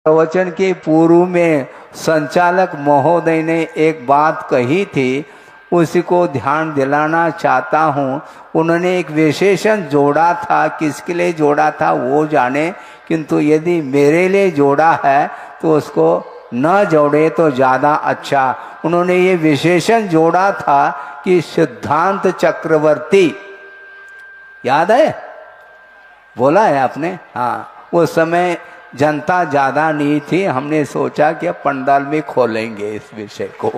प्रवचन के पूर्व में संचालक महोदय ने एक बात कही थी, उसी को ध्यान दिलाना चाहता हूँ। उन्होंने एक विशेषण जोड़ा था, किसके लिए जोड़ा था वो जाने, किंतु यदि मेरे लिए जोड़ा है तो उसको न जोड़े तो ज़्यादा अच्छा। उन्होंने ये विशेषण जोड़ा था कि सिद्धांत चक्रवर्ती, याद है, बोला है आपने? हाँ, उस समय जनता ज़्यादा नहीं थी, हमने सोचा कि अब पंडाल में खोलेंगे इस विषय को।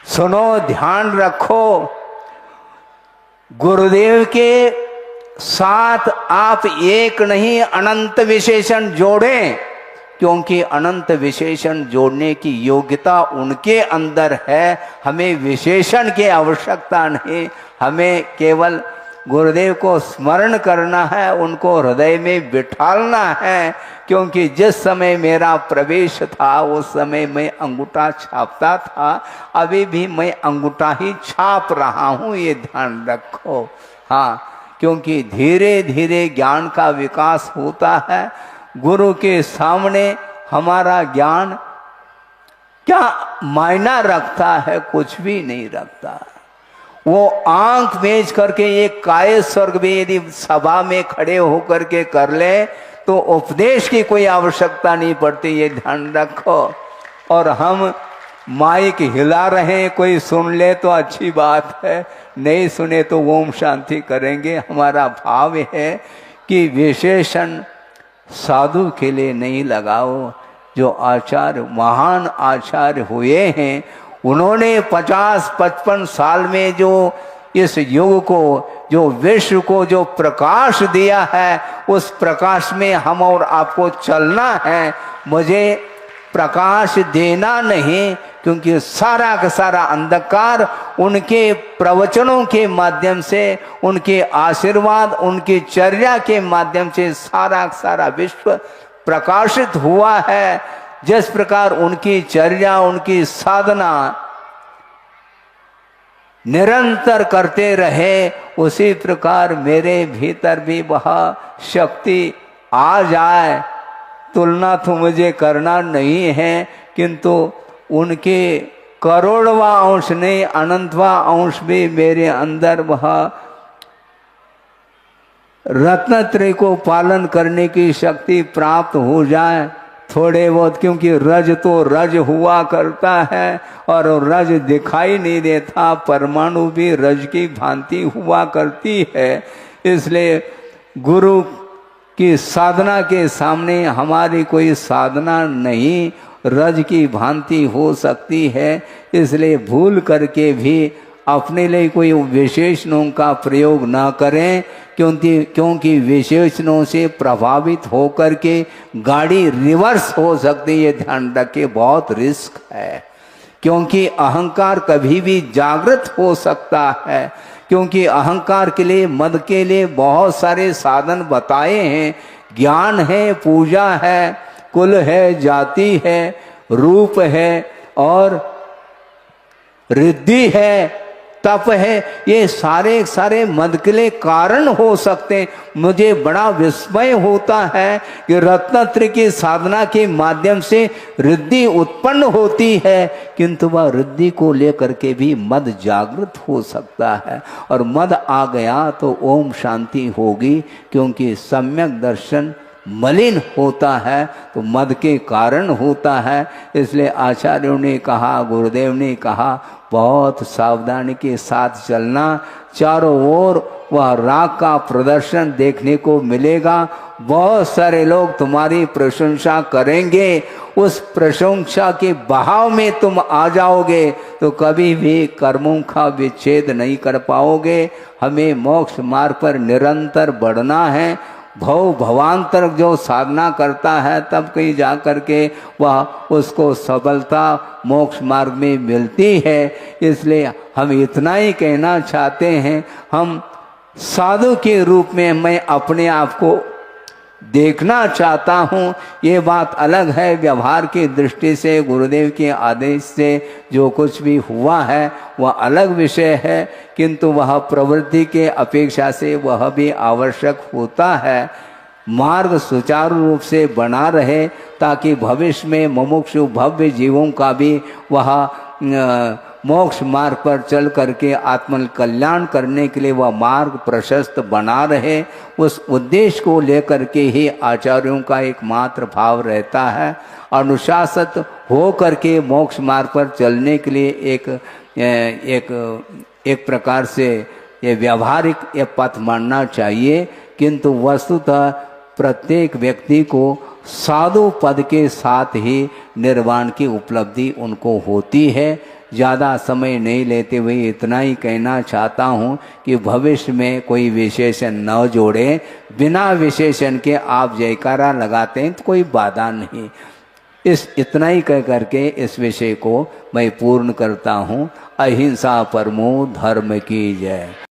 सुनो, ध्यान रखो, गुरुदेव के साथ आप एक नहीं अनंत विशेषण जोड़ें, क्योंकि अनंत विशेषण जोड़ने की योग्यता उनके अंदर है। हमें विशेषण की आवश्यकता नहीं, हमें केवल गुरुदेव को स्मरण करना है, उनको हृदय में बिठालना है। क्योंकि जिस समय मेरा प्रवेश था उस समय मैं अंगूठा छापता था, अभी भी मैं अंगूठा ही छाप रहा हूँ, ये ध्यान रखो। हाँ, क्योंकि धीरे धीरे ज्ञान का विकास होता है। गुरु के सामने हमारा ज्ञान क्या मायना रखता है? कुछ भी नहीं रखता। वो आंख बेच करके एक काय स्वर्ग भी यदि सभा में खड़े होकर के कर ले तो उपदेश की कोई आवश्यकता नहीं पड़ती, ये ध्यान रखो। और हम माइक हिला रहे हैं, कोई सुन ले तो अच्छी बात है, नहीं सुने तो ओम शांति करेंगे। हमारा भाव है कि विशेषण साधु के लिए नहीं लगाओ। जो आचार्य, महान आचार्य हुए हैं, उन्होंने 50-55 साल में जो इस युग को, जो विश्व को जो प्रकाश दिया है, उस प्रकाश में हम और आपको चलना है। मुझे प्रकाश देना नहीं, क्योंकि सारा का सारा अंधकार उनके प्रवचनों के माध्यम से, उनके आशीर्वाद, उनकी चर्या के माध्यम से सारा का सारा विश्व प्रकाशित हुआ है। जिस प्रकार उनकी चर्या, उनकी साधना निरंतर करते रहे, उसी प्रकार मेरे भीतर भी वह शक्ति आ जाए। तुलना तो मुझे करना नहीं है, किंतु उनके करोड़वा अंश नहीं, अनंतवा अंश भी मेरे अंदर वह रत्नत्रय को पालन करने की शक्ति प्राप्त हो जाए थोड़े बहुत। क्योंकि रज तो रज हुआ करता है और रज दिखाई नहीं देता, परमाणु भी रज की भांति हुआ करती है। इसलिए गुरु की साधना के सामने हमारी कोई साधना नहीं रज की भांति हो सकती है। इसलिए भूल करके भी अपने लिए कोई विशेषणों का प्रयोग ना करें, क्योंकि विशेषणों से प्रभावित होकर के गाड़ी रिवर्स हो सकती है। ध्यान रखिए, बहुत रिस्क है, क्योंकि अहंकार कभी भी जागृत हो सकता है। क्योंकि अहंकार के लिए, मद के लिए बहुत सारे साधन बताए हैं। ज्ञान है, पूजा है, कुल है, जाति है, रूप है और रिद्धि है, तप है, ये सारे मद के लिए कारण हो सकते हैं। मुझे बड़ा विस्मय होता है कि रत्नत्रय की साधना के माध्यम से रिद्धि उत्पन्न होती है, किंतु वह रिद्धि को लेकर के भी मद जागृत हो सकता है। और मद आ गया तो ओम शांति होगी, क्योंकि सम्यक दर्शन मलिन होता है तो मद के कारण होता है। इसलिए आचार्यों ने कहा, गुरुदेव ने कहा, बहुत सावधानी के साथ चलना। चारों ओर वह राग का प्रदर्शन देखने को मिलेगा। बहुत सारे लोग तुम्हारी प्रशंसा करेंगे, उस प्रशंसा के बहाव में तुम आ जाओगे तो कभी भी कर्मों का विच्छेद नहीं कर पाओगे। हमें मोक्ष मार्ग पर निरंतर बढ़ना है। भवांतर जो साधना करता है तब कहीं जा कर के वह उसको सफलता मोक्ष मार्ग में मिलती है। इसलिए हम इतना ही कहना चाहते हैं, हम साधु के रूप में मैं अपने आप को देखना चाहता हूँ। ये बात अलग है, व्यवहार की दृष्टि से गुरुदेव के आदेश से जो कुछ भी हुआ है वह अलग विषय है, किंतु वह प्रवृत्ति के अपेक्षा से वह भी आवश्यक होता है। मार्ग सुचारू रूप से बना रहे ताकि भविष्य में मुमुक्षु भव्य जीवों का भी वह मोक्ष मार्ग पर चल करके आत्म कल्याण करने के लिए वह मार्ग प्रशस्त बना रहे। उस उद्देश्य को लेकर के ही आचार्यों का एकमात्र भाव रहता है। अनुशासित हो करके मोक्ष मार्ग पर चलने के लिए एक प्रकार से ये व्यवहारिक ये पथ मानना चाहिए, किंतु वस्तुतः प्रत्येक व्यक्ति को साधु पद के साथ ही निर्वाण की उपलब्धि उनको होती है। ज़्यादा समय नहीं लेते हुए इतना ही कहना चाहता हूँ कि भविष्य में कोई विशेषण न जोड़े, बिना विशेषण के आप जयकारा लगाते हैं तो कोई बाधा नहीं। इतना ही कह करके इस विषय को मैं पूर्ण करता हूँ। अहिंसा परमो धर्म की जय।